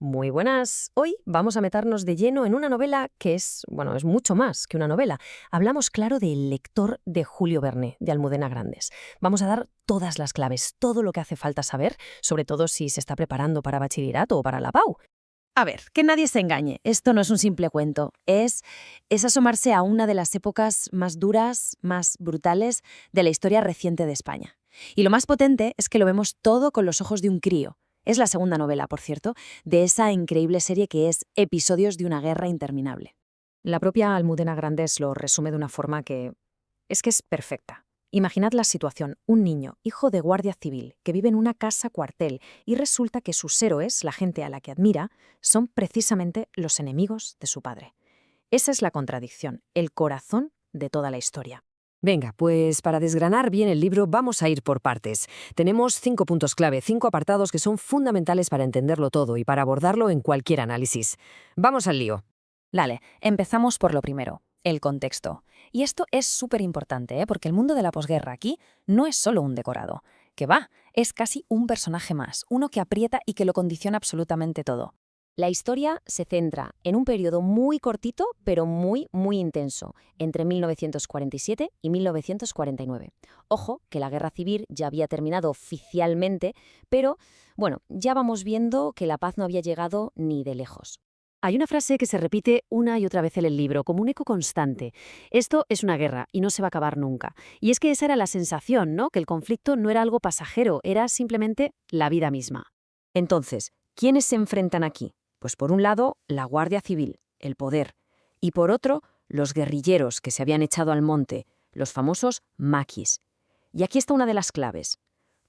Muy buenas. Hoy vamos a meternos de lleno en una novela que es mucho más que una novela. Hablamos, claro, del lector de Julio Verne, de Almudena Grandes. Vamos a dar todas las claves, todo lo que hace falta saber, sobre todo si se está preparando para bachillerato o para la PAU. A ver, que nadie se engañe, esto no es un simple cuento, es asomarse a una de las épocas más duras, más brutales de la historia reciente de España. Y lo más potente es que lo vemos todo con los ojos de un crío. Es la segunda novela, por cierto, de esa increíble serie que es Episodios de una guerra interminable. La propia Almudena Grandes lo resume de una forma que es perfecta. Imaginad la situación, un niño, hijo de guardia civil, que vive en una casa cuartel y resulta que sus héroes, la gente a la que admira, son precisamente los enemigos de su padre. Esa es la contradicción, el corazón de toda la historia. Venga, pues para desgranar bien el libro vamos a ir por partes. Tenemos 5 puntos clave, 5 apartados que son fundamentales para entenderlo todo y para abordarlo en cualquier análisis. Vamos al lío. Dale, empezamos por lo primero, el contexto. Y esto es súper importante, porque el mundo de la posguerra aquí no es solo un decorado. Que va, es casi un personaje más, uno que aprieta y que lo condiciona absolutamente todo. La historia se centra en un periodo muy cortito, pero muy, muy intenso, entre 1947 y 1949. Ojo, que la guerra civil ya había terminado oficialmente, pero, ya vamos viendo que la paz no había llegado ni de lejos. Hay una frase que se repite una y otra vez en el libro, como un eco constante. Esto es una guerra y no se va a acabar nunca. Y es que esa era la sensación, ¿no? Que el conflicto no era algo pasajero, era simplemente la vida misma. Entonces, ¿quiénes se enfrentan aquí? Pues por un lado, la Guardia Civil, el poder, y por otro, los guerrilleros que se habían echado al monte, los famosos maquis. Y aquí está una de las claves.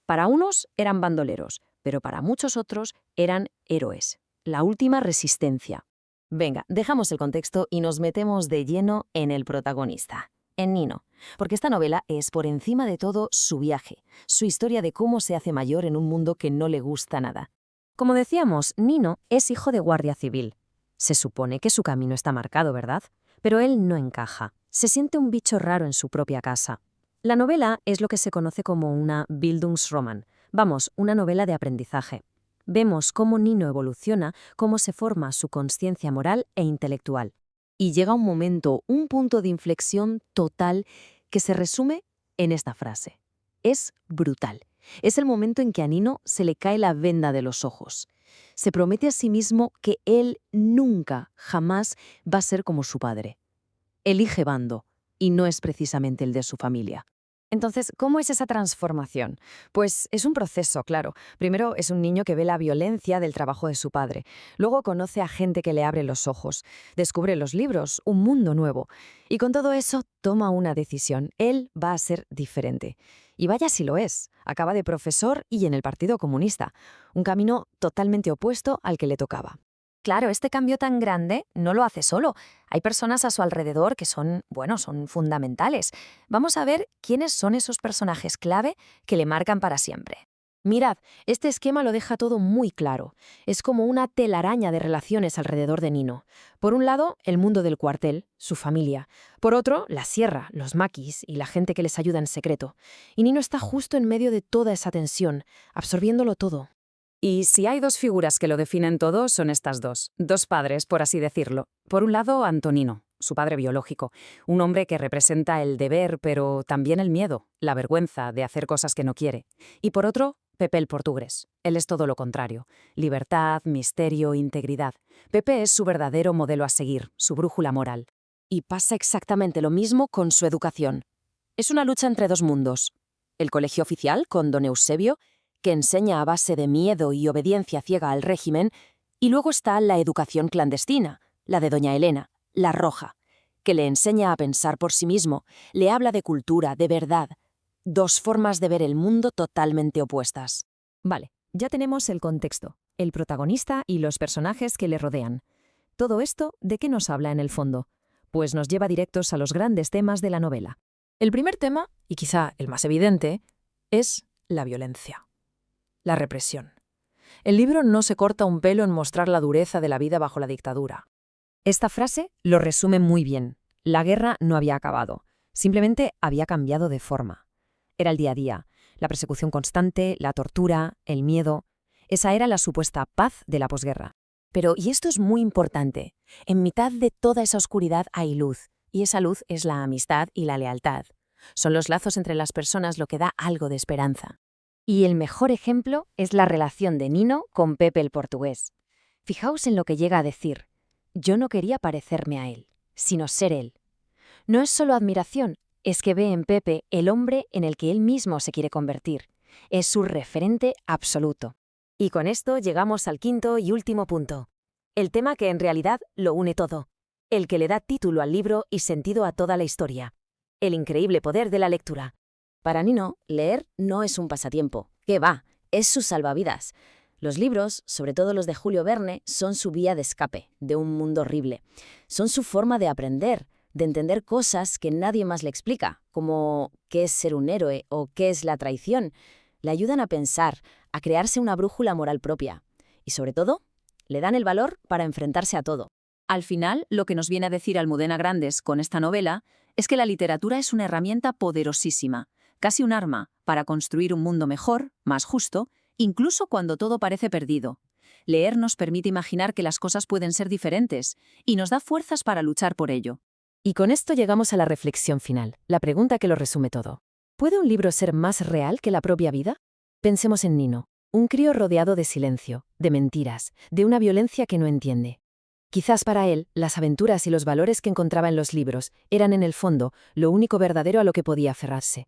Para unos eran bandoleros, pero para muchos otros eran héroes. La última resistencia. Venga, dejamos el contexto y nos metemos de lleno en el protagonista, en Nino, porque esta novela es por encima de todo su viaje, su historia de cómo se hace mayor en un mundo que no le gusta nada. Como decíamos, Nino es hijo de guardia civil. Se supone que su camino está marcado, ¿verdad? Pero él no encaja. Se siente un bicho raro en su propia casa. La novela es lo que se conoce como una Bildungsroman, una novela de aprendizaje. Vemos cómo Nino evoluciona, cómo se forma su conciencia moral e intelectual. Y llega un momento, un punto de inflexión total que se resume en esta frase. Es brutal. Es el momento en que a Nino se le cae la venda de los ojos. Se promete a sí mismo que él nunca, jamás va a ser como su padre. Elige bando, y no es precisamente el de su familia. Entonces, ¿cómo es esa transformación? Pues es un proceso, claro. Primero es un niño que ve la violencia del trabajo de su padre. Luego conoce a gente que le abre los ojos. Descubre los libros, un mundo nuevo. Y con todo eso toma una decisión. Él va a ser diferente. Y vaya si lo es. Acaba de profesor y en el Partido Comunista. Un camino totalmente opuesto al que le tocaba. Claro, este cambio tan grande no lo hace solo. Hay personas a su alrededor que son fundamentales. Vamos a ver quiénes son esos personajes clave que le marcan para siempre. Mirad, este esquema lo deja todo muy claro. Es como una telaraña de relaciones alrededor de Nino. Por un lado, el mundo del cuartel, su familia. Por otro, la sierra, los maquis y la gente que les ayuda en secreto. Y Nino está justo en medio de toda esa tensión, absorbiéndolo todo. Y si hay dos figuras que lo definen todo, son estas dos padres, por así decirlo. Por un lado, Antonino, su padre biológico, un hombre que representa el deber, pero también el miedo, la vergüenza de hacer cosas que no quiere. Y por otro, Pepe el portugués. Él es todo lo contrario. Libertad, misterio, integridad. Pepe es su verdadero modelo a seguir, su brújula moral. Y pasa exactamente lo mismo con su educación. Es una lucha entre dos mundos. El colegio oficial, con don Eusebio, que enseña a base de miedo y obediencia ciega al régimen, y luego está la educación clandestina, la de doña Elena, la roja, que le enseña a pensar por sí mismo, le habla de cultura, de verdad. Dos formas de ver el mundo totalmente opuestas. Vale, ya tenemos el contexto, el protagonista y los personajes que le rodean. ¿Todo esto de qué nos habla en el fondo? Pues nos lleva directos a los grandes temas de la novela. El primer tema, y quizá el más evidente, es la violencia. La represión. El libro no se corta un pelo en mostrar la dureza de la vida bajo la dictadura. Esta frase lo resume muy bien. La guerra no había acabado, simplemente había cambiado de forma. Era el día a día, la persecución constante, la tortura, el miedo. Esa era la supuesta paz de la posguerra. Pero, y esto es muy importante, en mitad de toda esa oscuridad hay luz, y esa luz es la amistad y la lealtad. Son los lazos entre las personas lo que da algo de esperanza. Y el mejor ejemplo es la relación de Nino con Pepe el portugués. Fijaos en lo que llega a decir. Yo no quería parecerme a él, sino ser él. No es solo admiración, es que ve en Pepe el hombre en el que él mismo se quiere convertir. Es su referente absoluto. Y con esto llegamos al quinto y último punto. El tema que en realidad lo une todo. El que le da título al libro y sentido a toda la historia. El increíble poder de la lectura. Para Nino, leer no es un pasatiempo. ¿Qué va? Es su salvavidas. Los libros, sobre todo los de Julio Verne, son su vía de escape de un mundo horrible. Son su forma de aprender, de entender cosas que nadie más le explica, como qué es ser un héroe o qué es la traición. Le ayudan a pensar, a crearse una brújula moral propia. Y sobre todo, le dan el valor para enfrentarse a todo. Al final, lo que nos viene a decir Almudena Grandes con esta novela es que la literatura es una herramienta poderosísima, casi un arma, para construir un mundo mejor, más justo, incluso cuando todo parece perdido. Leer nos permite imaginar que las cosas pueden ser diferentes y nos da fuerzas para luchar por ello. Y con esto llegamos a la reflexión final, la pregunta que lo resume todo. ¿Puede un libro ser más real que la propia vida? Pensemos en Nino, un crío rodeado de silencio, de mentiras, de una violencia que no entiende. Quizás para él, las aventuras y los valores que encontraba en los libros eran en el fondo lo único verdadero a lo que podía aferrarse.